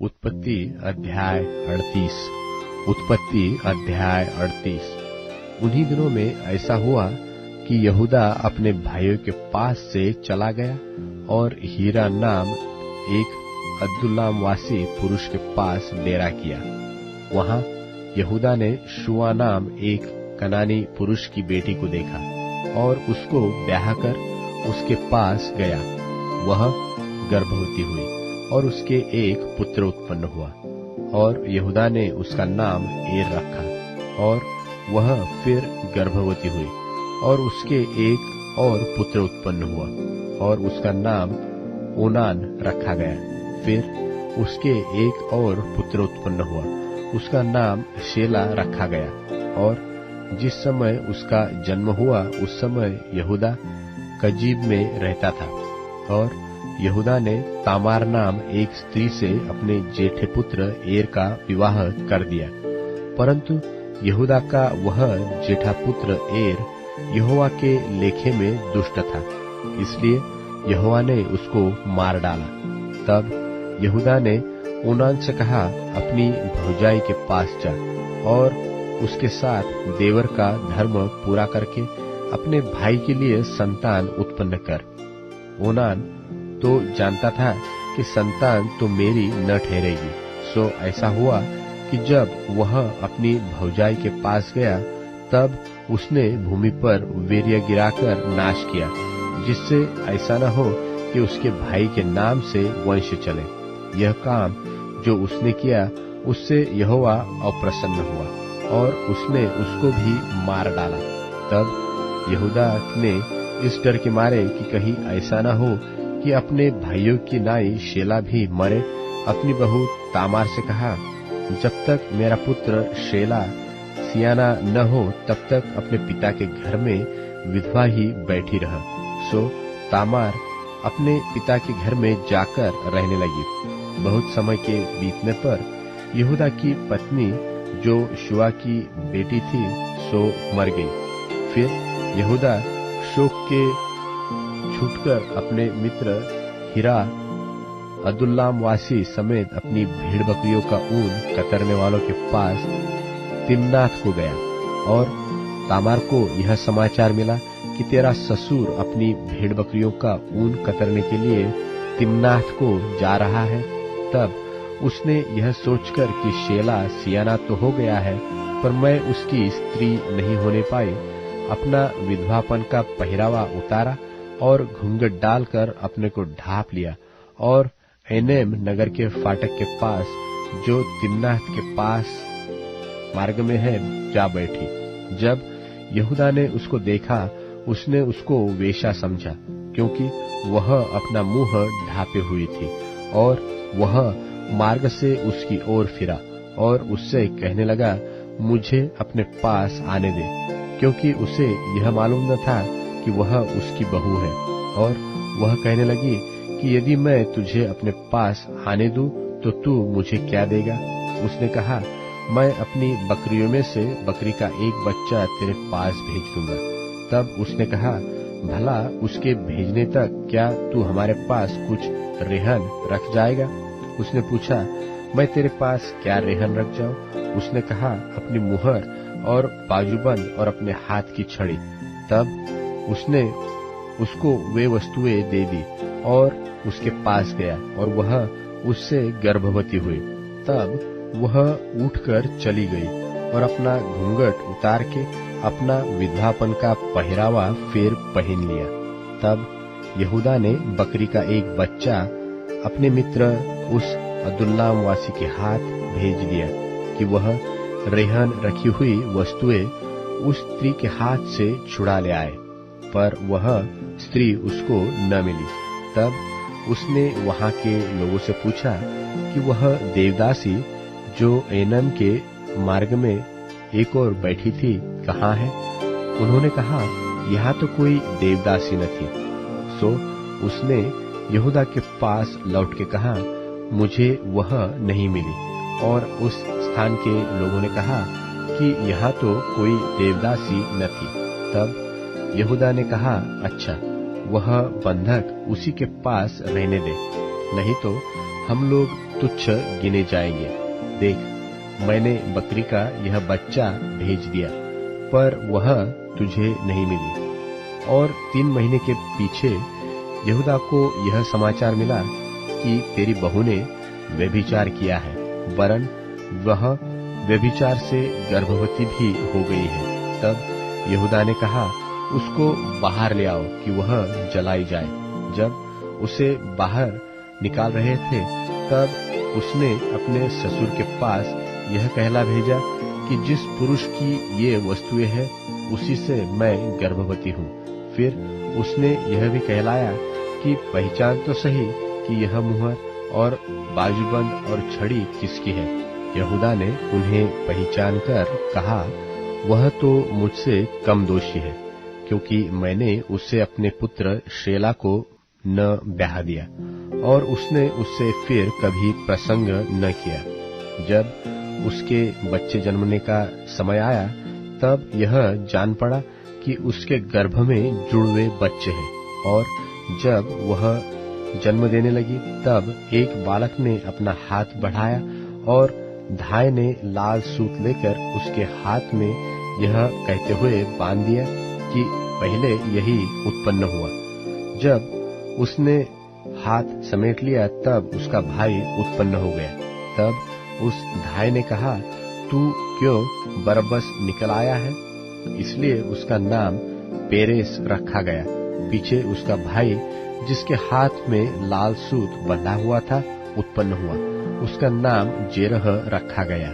उत्पत्ति अध्याय 38। उत्पत्ति अध्याय 38। उन्हीं दिनों में ऐसा हुआ कि यहूदा अपने भाइयों के पास से चला गया और हीरा नाम एक अदुल्लामवासी पुरुष के पास डेरा किया। वहां यहूदा ने शुआ नाम एक कनानी पुरुष की बेटी को देखा और उसको ब्याह कर उसके पास गया। वह गर्भवती हुई और उसके एक पुत्र उत्पन्न हुआ और यहूदा ने उसका नाम एर रखा। और वह फिर गर्भवती हुई और उसके एक और पुत्र उत्पन्न हुआ और उसका नाम ओनान रखा गया। फिर उसके एक और पुत्र उत्पन्न हुआ, उसका नाम शेला रखा गया। और जिस समय उसका जन्म हुआ उस समय यहूदा कजीब में रहता था। और यहूदा ने तामार नाम एक स्त्री से अपने जेठे पुत्र एर का विवाह कर दिया। परंतु यहूदा का वह जेठा पुत्र एर यहोवा के लेखे में दुष्ट था, इसलिए यहोवा ने उसको मार डाला। तब यहूदा ने ओनान से कहा, अपनी भौजाई के पास जा और उसके साथ देवर का धर्म पूरा करके अपने भाई के लिए संतान उत्पन्न कर। ओनान तो जानता था कि संतान तो मेरी न ठहरेगी। सो ऐसा हुआ कि जब वह अपनी भौजाई के पास गया तब उसने भूमि पर वीर्य गिराकर नाश किया, जिससे ऐसा न हो कि उसके भाई के नाम से वंश चले। यह काम जो उसने किया उससे यहोवा अप्रसन्न हुआ और उसने उसको भी मार डाला। तब यहूदा ने इस डर के मारे कि कहीं ऐसा न हो कि अपने भाइयों की नाई शेला भी मरे, अपनी बहू तामार से कहा, जब तक मेरा पुत्र शेला सियाना न हो तब तक अपने पिता के घर में विधवा ही बैठी रह। सो तामार अपने पिता के घर में जाकर रहने लगी। बहुत समय के बीतने पर यहूदा की पत्नी जो शुआ की बेटी थी सो मर गई। फिर यहूदा शोक के छूटकर अपने मित्र हीरा अदुल्लामवासी समेत अपनी भेड़ बकरियों का ऊन कतरने वालों के पास तिम्नाथ को गया। और तामार को यह समाचार मिला कि तेरा ससुर अपनी भेड़ बकरियों का ऊन कतरने के लिए तिम्नाथ को जा रहा है। तब उसने यह सोचकर कि शेला सियाना तो हो गया है पर मैं उसकी स्त्री नहीं होने पाई, अपना विधवापन का पहरावा उतारा और घूंघट डालकर अपने को ढांप लिया और एनेम नगर के फाटक के पास जो तिम्नाथ के पास मार्ग में है जा बैठी। जब यहूदा ने उसको देखा उसने उसको वेश्या समझा, क्योंकि वह अपना मुंह ढांपे हुई थी। और वह मार्ग से उसकी ओर फिरा और उससे कहने लगा, मुझे अपने पास आने दे, क्योंकि उसे यह मालूम न था कि वह उसकी बहू है। और वह कहने लगी कि यदि मैं तुझे अपने पास आने दूं तो तू मुझे क्या देगा? उसने कहा, मैं अपनी बकरियों में से बकरी का एक बच्चा तेरे पास भेज दूंगा। तब उसने कहा, भला उसके भेजने तक क्या तू हमारे पास कुछ रेहन रख जाएगा? उसने पूछा, मैं तेरे पास क्या रेहन रख जाऊं? उसने कहा, अपनी मुहर और बाजूबंद और अपने हाथ की छड़ी। तब उसने उसको वे वस्तुएं दे दी और उसके पास गया और वह उससे गर्भवती हुई। तब वह उठकर चली गई और अपना घूंघट उतार के अपना विधवापन का पहरावा फिर पहन लिया। तब यहूदा ने बकरी का एक बच्चा अपने मित्र उस अदुल्लामवासी के हाथ भेज दिया कि वह रेहन रखी हुई वस्तुएं उस स्त्री के हाथ से छुड़ा ले आए, पर वह स्त्री उसको न मिली। तब उसने वहां के लोगों से पूछा कि वह देवदासी जो एनम के मार्ग में एक और बैठी थी कहाँ है? उन्होंने कहा, यहाँ तो कोई देवदासी न थी। सो उसने यहूदा के पास लौट के कहा, मुझे वह नहीं मिली। और उस स्थान के लोगों ने कहा कि यहाँ तो कोई देवदासी न थी। तब यहूदा ने कहा, अच्छा, वह बंधक उसी के पास रहने दे, नहीं तो हम लोग तुच्छ गिने जाएंगे। देख, मैंने बकरी का यह बच्चा भेज दिया, पर वह तुझे नहीं मिली। और 3 महीने के पीछे यहूदा को यह समाचार मिला कि तेरी बहू ने व्यभिचार किया है, वरन वह व्यभिचार से गर्भवती भी हो गई है। तब यहूदा ने कहा, उसको बाहर ले आओ कि वह जलाई जाए। जब उसे बाहर निकाल रहे थे, तब उसने अपने ससुर के पास यह कहला भेजा कि जिस पुरुष की ये वस्तुएं हैं, उसी से मैं गर्भवती हूँ। फिर उसने यह भी कहलाया कि पहचान तो सही कि यह मुहर और बाजूबंद और छड़ी किसकी है। यहूदा ने उन्हें पहचान कर कहा, वह तो मुझसे कम दोषी है, क्योंकि मैंने उससे अपने पुत्र शेला को न ब्याह दिया, और उसने उससे फिर कभी प्रसंग न किया। जब उसके बच्चे जन्मने का समय आया, तब यह जान पड़ा कि उसके गर्भ में जुड़वे बच्चे हैं। और जब वह जन्म देने लगी, तब एक बालक ने अपना हाथ बढ़ाया और धाय ने लाल सूत लेकर उसके हाथ में यह कहते हुए बांध दिया कि पहले यही उत्पन्न हुआ। जब उसने हाथ समेट लिया, तब उसका भाई उत्पन्न हो गया। तब उस धाय ने कहा, तू क्यों बरब्बस निकल आया है? इसलिए उसका नाम पेरेस रखा गया। पीछे उसका भाई, जिसके हाथ में लाल सूत बंधा हुआ था, उत्पन्न हुआ। उसका नाम जेरह रखा गया।